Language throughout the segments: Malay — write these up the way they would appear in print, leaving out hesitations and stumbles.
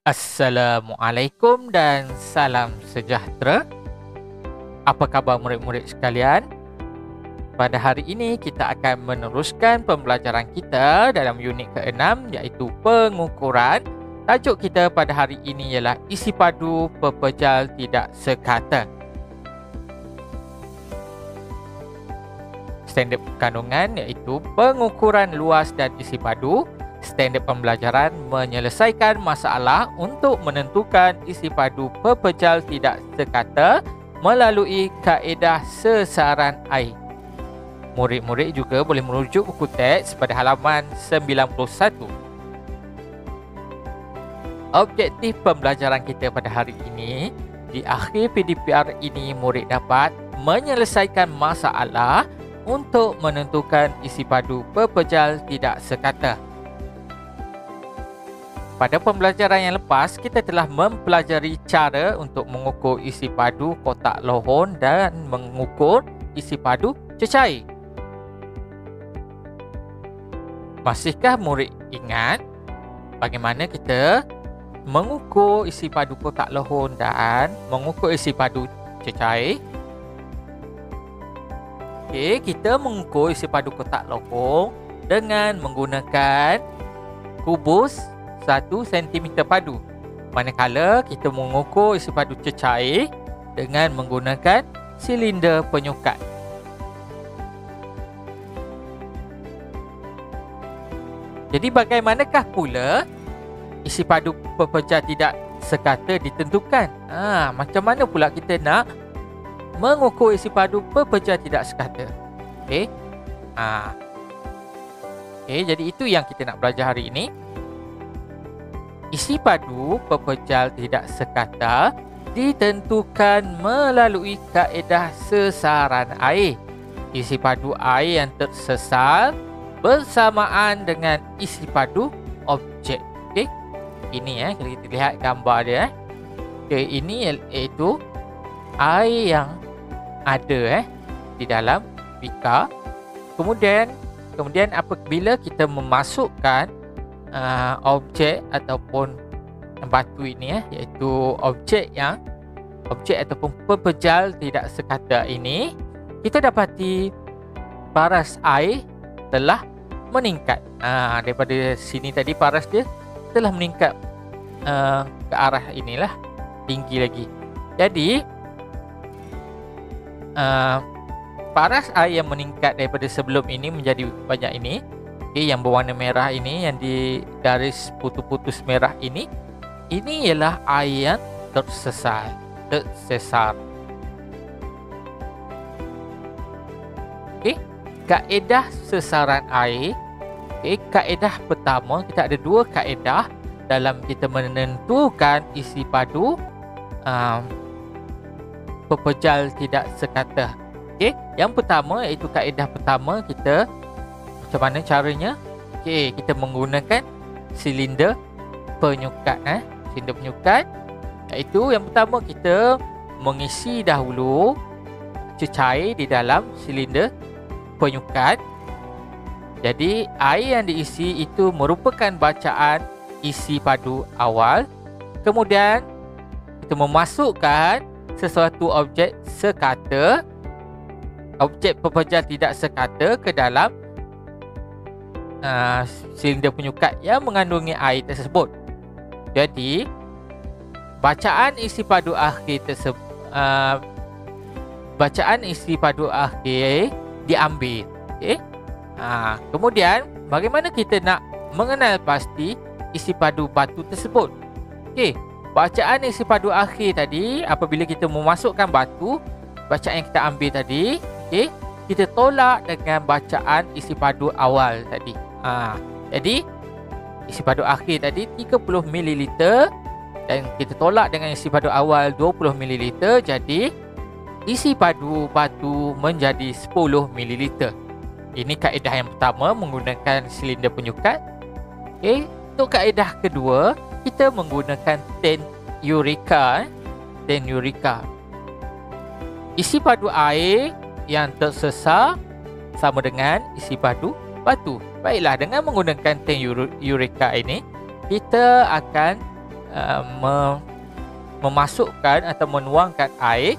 Assalamualaikum dan salam sejahtera. Apa khabar murid-murid sekalian? Pada hari ini kita akan meneruskan pembelajaran kita dalam unit ke-6 iaitu pengukuran. Tajuk kita pada hari ini ialah isi padu pepejal tidak sekata. Standard kandungan iaitu pengukuran luas dan isi padu. Standard pembelajaran menyelesaikan masalah untuk menentukan isi padu pepejal tidak sekata melalui kaedah sesaran air. Murid-murid juga boleh merujuk buku teks pada halaman 91. Objektif pembelajaran kita pada hari ini, di akhir PDPR ini murid dapat menyelesaikan masalah untuk menentukan isi padu pepejal tidak sekata. Pada pembelajaran yang lepas, kita telah mempelajari cara untuk mengukur isi padu kotak lohon dan mengukur isi padu cecair. Masihkah murid ingat bagaimana kita mengukur isi padu kotak lohon dan mengukur isi padu cecair? Okey, kita mengukur isi padu kotak lohon dengan menggunakan kubus 1 cm padu. Manakala kita mengukur isi padu cecair dengan menggunakan silinder penyukat. Jadi bagaimanakah pula isi padu pepejal tidak sekata ditentukan? Macam mana pula kita nak mengukur isi padu pepejal tidak sekata? Okey. Jadi itu yang kita nak belajar hari ini. Isi padu pepejal tidak sekata ditentukan melalui kaedah sesaran air. Isi padu air yang tersesal bersamaan dengan isi padu objek. Okey. Ini kalau kita lihat gambar dia. Okey, ini iaitu air yang ada di dalam bika. Kemudian apabila kita memasukkan objek ataupun batu ini iaitu objek ataupun pepejal tidak sekata ini, kita dapati paras air telah meningkat. Daripada sini tadi paras dia telah meningkat ke arah inilah, tinggi lagi. Jadi paras air yang meningkat daripada sebelum ini menjadi banyak ini. Yang berwarna merah ini, yang di garis putus-putus merah ini ialah air yang tersesar. Okey, kaedah sesaran air. Okey, kaedah pertama, kita ada dua kaedah dalam kita menentukan isi padu pepejal tidak sekata. Okey, yang pertama iaitu kaedah pertama kita. Macam mana caranya? Okey, kita menggunakan silinder penyukat. Silinder penyukat iaitu yang pertama, kita mengisi dahulu cecair di dalam silinder penyukat. Jadi air yang diisi itu merupakan bacaan isi padu awal. Kemudian kita memasukkan sesuatu objek sekata, objek pepejal tidak sekata ke dalam silinder penyukat yang mengandungi air tersebut. Jadi bacaan isi padu akhir diambil. Okey. Kemudian bagaimana kita nak mengenal pasti isi padu batu tersebut? Okey, bacaan isi padu akhir tadi, apabila kita memasukkan batu, bacaan yang kita ambil tadi, okey, kita tolak dengan bacaan isi padu awal tadi. Jadi isi padu akhir tadi 30 ml dan kita tolak dengan isi padu awal 20 ml. Jadi isi padu batu menjadi 10 ml. Ini kaedah yang pertama menggunakan silinder penyukat. Okey, untuk kaedah kedua kita menggunakan tin Eureka. Tin Eureka. Isi padu air yang tersesar sama dengan isi padu batu. Baiklah, dengan menggunakan tank Eureka ini, kita akan memasukkan atau menuangkan air,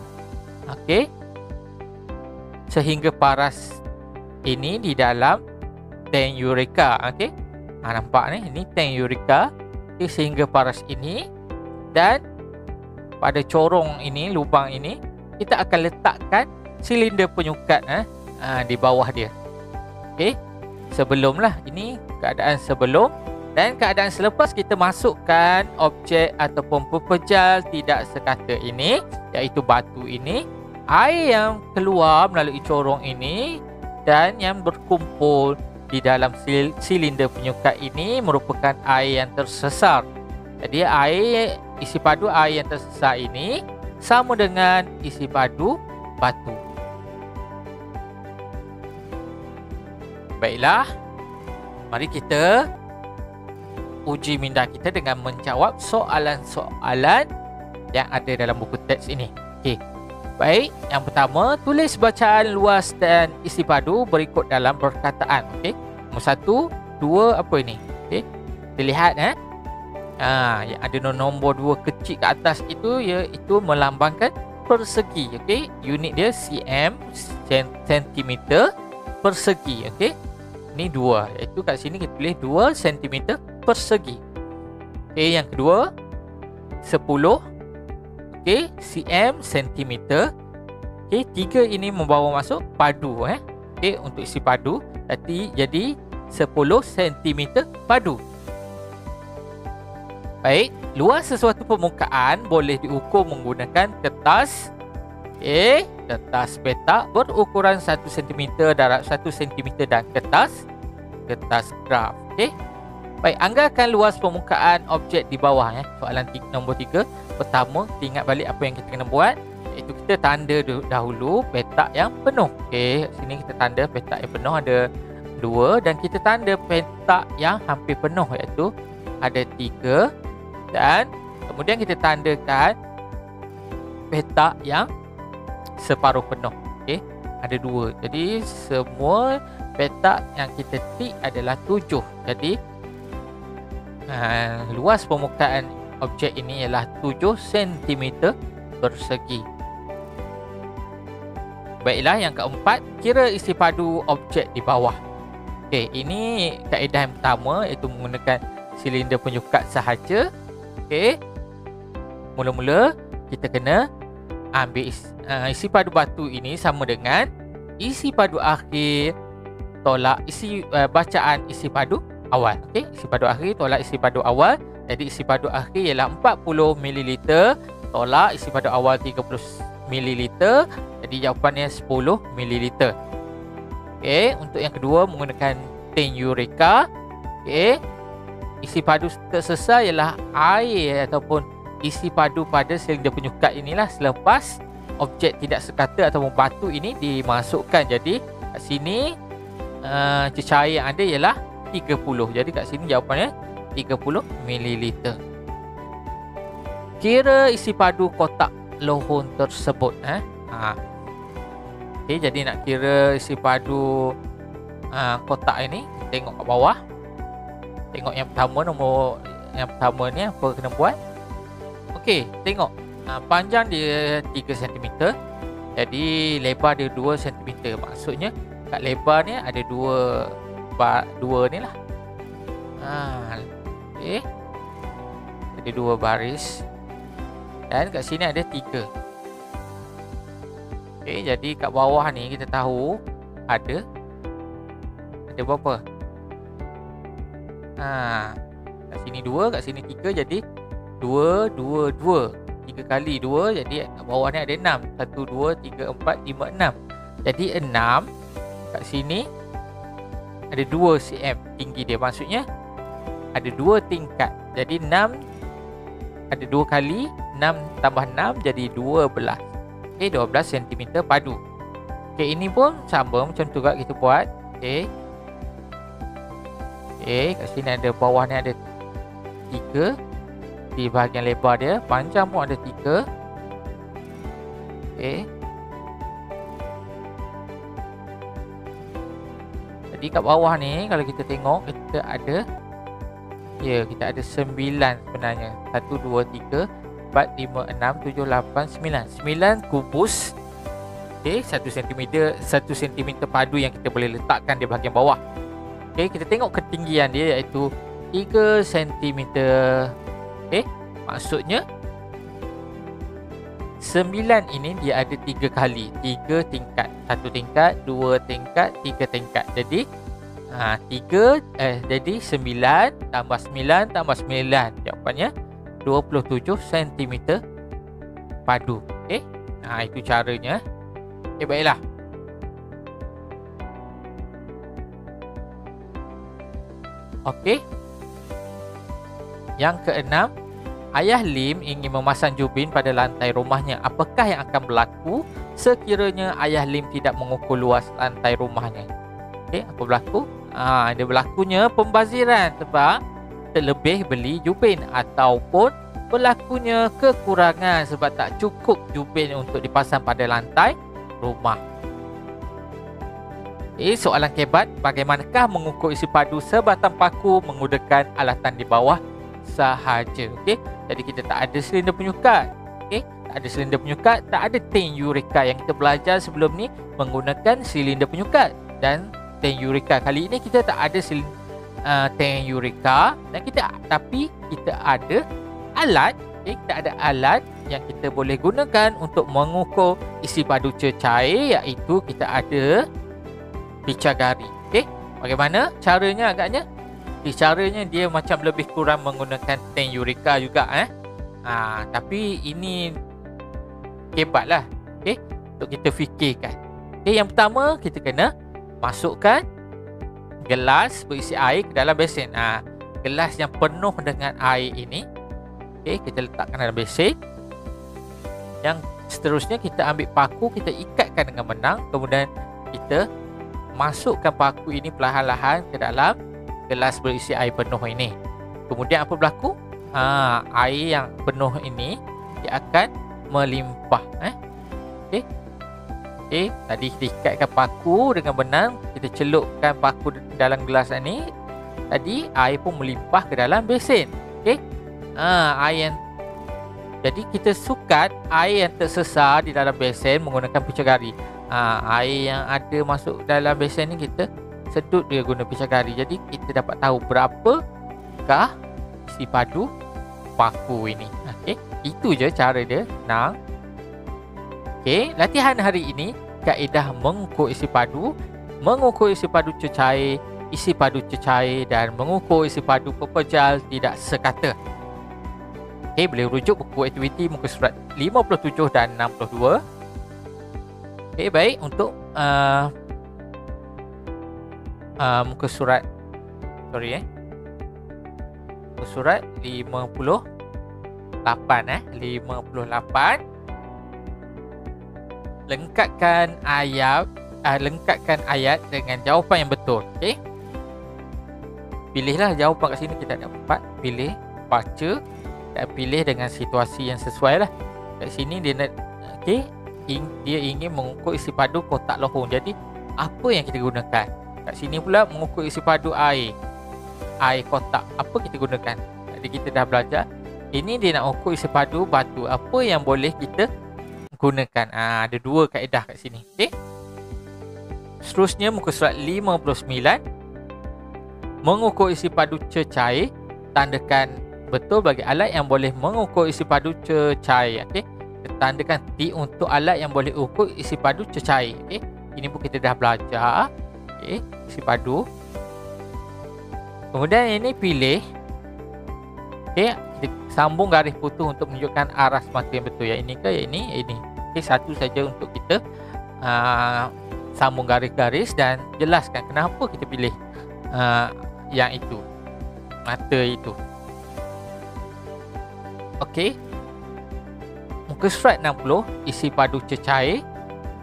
okey, sehingga paras ini di dalam tank Eureka. Okey, nampak ni, ini tank Eureka. Okay, sehingga paras ini, dan pada corong ini, lubang ini, kita akan letakkan silinder penyukat di bawah dia. Okey, sebelumlah, ini keadaan sebelum. Dan keadaan selepas kita masukkan objek ataupun pepejal tidak sekata ini, iaitu batu ini, air yang keluar melalui corong ini dan yang berkumpul di dalam silinder penyukat ini merupakan air yang tersesar. Jadi isi padu air yang tersesar ini sama dengan isi padu batu. Baiklah, mari kita uji minda kita dengan menjawab soalan-soalan yang ada dalam buku teks ini. Okey. Baik, yang pertama, tulis bacaan luas dan isi padu berikut dalam perkataan. Okey. Nombor 1, 2 apa ini? Okey. Kita lihat yang ada nombor 2 kecil ke atas itu iaitu melambangkan persegi. Okey. Unit dia cm, sentimeter persegi. Okey. Ini 2, iaitu kat sini kita tulis 2 cm persegi. Okey, yang kedua 10, okey, cm sentimeter. Okey, 3 ini membawa masuk padu okey, untuk isi padu jadi 10 cm padu. Baik, luas sesuatu permukaan boleh diukur menggunakan kertas, okey, kertas petak berukuran 1 cm, darab 1 cm dan kertas graf. Okey. Baik, anggarkan luas permukaan objek di bawah Soalan nombor 3. Pertama, kita ingat balik apa yang kita kena buat, iaitu kita tanda dahulu petak yang penuh. Okey, sini kita tanda petak yang penuh ada 2 dan kita tanda petak yang hampir penuh iaitu ada 3, dan kemudian kita tandakan petak yang separuh penuh. Okey, ada 2. Jadi semua petak yang kita tik adalah 7. Jadi luas permukaan objek ini ialah 7 cm persegi. Baiklah, yang keempat, kira isi padu objek di bawah. Okey, ini kaedah yang pertama iaitu menggunakan silinder penyukat sahaja. Okey, mula-mula kita kena ambil isi padu batu ini sama dengan isi padu akhir tolak bacaan isi padu awal. Okey, isi padu akhir tolak isi padu awal. Jadi isi padu akhir ialah 40 ml tolak isi padu awal 30 ml. Jadi jawapannya 10 ml. Okey, untuk yang kedua menggunakan tank Eureka. Okey, isi padu tersesar ialah air ataupun isi padu pada silinder penyukat inilah selepas objek tidak sekata ataupun batu ini dimasukkan. Jadi kat sini cecair yang ada ialah 30. Jadi kat sini jawapannya 30 ml. Kira isi padu kotak lohon tersebut. Okey, jadi nak kira isi padu kotak ini, tengok kat bawah. Tengok yang pertama, nombor yang pertama ni apa kena buat. Okey, tengok panjang dia 3 cm. Jadi lebar dia 2 cm. Maksudnya kat lebar ni ada dua ni lah. Okey. Ada 2 baris. Dan kat sini ada 3. Okey, jadi kat bawah ni kita tahu ada berapa? Kat sini 2, kat sini 3, jadi 2, 2, 2. 3 kali 2, jadi kat bawah ni ada 6. 1, 2, 3, 4, 5, 6. Jadi 6 kat sini ada 2 cm tinggi dia. Maksudnya ada 2 tingkat. Jadi 6 ada 2 kali 6 tambah 6 jadi 12. Okey, 12 cm padu. Okey, ini pun sama macam tu juga kita buat. Okey. Okey, kat sini ada bawah ni ada 3. Di bahagian lebar dia, panjang pun ada 3. Okey. Jadi kat bawah ni kalau kita tengok kita ada Ya, kita ada 9 sebenarnya. 1, 2, 3, 4, 5, 6, 7, 8, 9. 9 kubus. Okey, 1 cm, 1 cm padu yang kita boleh letakkan di bahagian bawah. Okey, kita tengok ketinggian dia iaitu 3 cm. Okey, maksudnya 9 ini dia ada 3 kali, 3 tingkat. 1 tingkat, 2 tingkat, 3 tingkat. Jadi 9 tambah 9 tambah 9. Jawapannya 27 cm padu. Okey. Itu caranya. Okey, baiklah. Okey. Yang keenam, Ayah Lim ingin memasang jubin pada lantai rumahnya. Apakah yang akan berlaku sekiranya Ayah Lim tidak mengukur luas lantai rumahnya? Okey, apa berlaku? Dia berlakunya pembaziran sebab terlebih beli jubin, ataupun berlakunya kekurangan sebab tak cukup jubin untuk dipasang pada lantai rumah. Soalan kebat, bagaimanakah mengukur isi padu sebatang paku menggunakan alatan di bawah sahaja? Okey, jadi kita tak ada silinder penyukat. Okey, tak ada silinder penyukat, tak ada tank Eureka yang kita belajar sebelum ni menggunakan silinder penyukat dan tank Eureka. Kali ini kita tak ada tank Eureka dan tapi kita ada alat. Kita ada alat yang kita boleh gunakan untuk mengukur isi padu cecair, iaitu kita ada picagari. Okey, bagaimana caranya agaknya? Caranya dia macam lebih kurang menggunakan tank Eureka juga tapi ini hebatlah. Okey, untuk kita fikirkan. Okey, yang pertama kita kena masukkan gelas berisi air ke dalam besen. Gelas yang penuh dengan air ini, okey, kita letakkan dalam besen. Yang seterusnya kita ambil paku, kita ikatkan dengan benang, kemudian kita masukkan paku ini perlahan-lahan ke dalam gelas berisi air penuh ini. Kemudian apa berlaku? Air yang penuh ini dia akan melimpah. Okey, tadi kita ikatkan paku dengan benang, kita celupkan paku dalam gelas ini. Tadi air pun melimpah ke dalam besen. Okey. Jadi kita sukat air yang tersesar di dalam besen menggunakan picagari. Air yang ada masuk dalam besen ni kita sedut dia guna picagari. Jadi kita dapat tahu berapakah isi padu paku ini. Okey, itu je cara dia. Senang. Okey, latihan hari ini kaedah mengukur isi padu cecair, isi padu cecair dan mengukur isi padu pepejal tidak sekata. Okey, boleh rujuk buku aktiviti muka surat 57 dan 62. Okey, baik, untuk muka surat muka surat 58 lengkapkan ayat dengan jawapan yang betul. Okey, pilihlah jawapan kat sini. Kita ada 4, pilih, baca dan pilih dengan situasi yang sesuai lah. Kat sini dia nak, okey, dia ingin mengukur isi padu kotak lohong. Jadi apa yang kita gunakan? Kat sini pula mengukur isi padu air kotak. Apa kita gunakan? Jadi kita dah belajar. Ini dia nak ukur isi padu batu. Apa yang boleh kita gunakan? Ada 2 kaedah kat sini. Okey. Seterusnya muka surat 59. Mengukur isi padu cecair. Tandakan betul bagi alat yang boleh mengukur isi padu cecair. Okey. Tandakan T untuk alat yang boleh ukur isi padu cecair. Okey. Ini pun kita dah belajar. Okey, isi padu. Kemudian ini pilih. Okey, kita sambung garis putus untuk menunjukkan arah semata yang betul. Yang ini ke yang ini? Ini. Okey, satu saja untuk kita sambung garis-garis dan jelaskan kenapa kita pilih yang itu, mata itu. Okey, muka surat 60, isi padu cecair.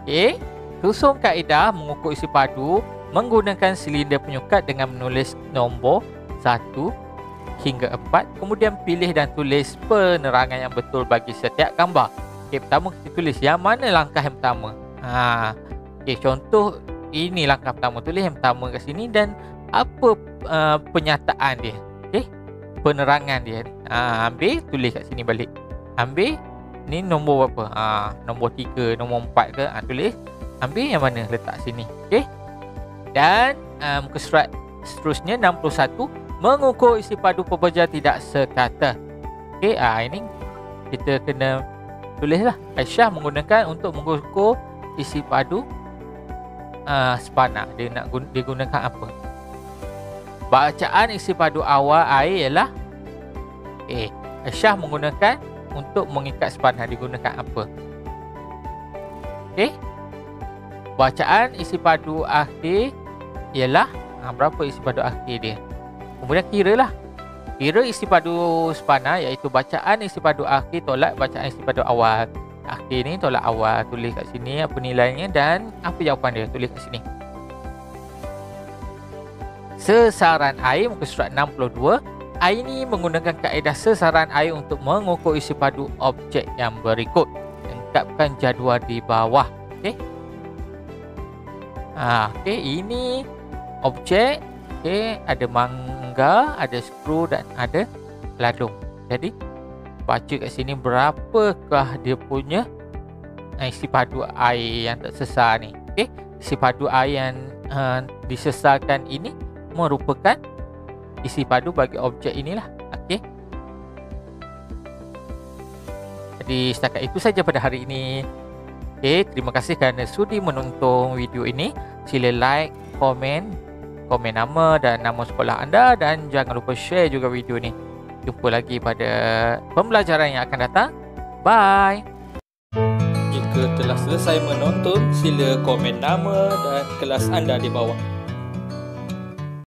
Okey, susun kaedah mengukur isi padu menggunakan silinder penyukat dengan menulis nombor 1 hingga 4. Kemudian pilih dan tulis penerangan yang betul bagi setiap gambar. Okey, pertama kita tulis yang mana langkah yang pertama. Okey, contoh ini langkah pertama. Tulis yang pertama kat sini dan apa penyataan dia. Okey. penerangan dia. Ambil, tulis kat sini balik. Ambil, ni nombor berapa? Nombor 3, nombor 4 ke? Tulis. Ambil yang mana, letak sini. Okey. Dan muka surat seterusnya 61, mengukur isi padu pembeja tidak sekata. Okey, ini kita kena tulislah. Aisyah menggunakan untuk mengukur isi padu spana. Dia nak digunakan apa? Bacaan isi padu awal air ialah Aisyah menggunakan untuk mengikat spana. Digunakan apa? Okey. Bacaan isi padu akhir ialah berapa isi padu akhir dia? Kemudian kiralah. Kira isi padu spana iaitu bacaan isi padu akhir tolak bacaan isi padu awal. Akhir ni tolak awal. Tulis kat sini apa nilainya dan apa jawapan dia. Tulis kat sini. Sesaran air, muka surat 62. Air ni menggunakan kaedah sesaran air untuk mengukur isi padu objek yang berikut. Lengkapkan jadual di bawah. Okey. Okey, ini objek. Okey, ada mangga, ada skru dan ada ladung. Jadi baca kat sini berapakah dia punya isi padu air yang tersesar ni. Okey, isi padu air yang disesarkan ini merupakan isi padu bagi objek inilah. Okey. Jadi setakat itu saja pada hari ini. Okey, terima kasih kerana sudi menonton video ini. Sila like, komen nama dan nama sekolah anda dan jangan lupa share juga video ni. Jumpa lagi pada pembelajaran yang akan datang. Bye. Jika telah selesai menonton, sila komen nama dan kelas anda di bawah.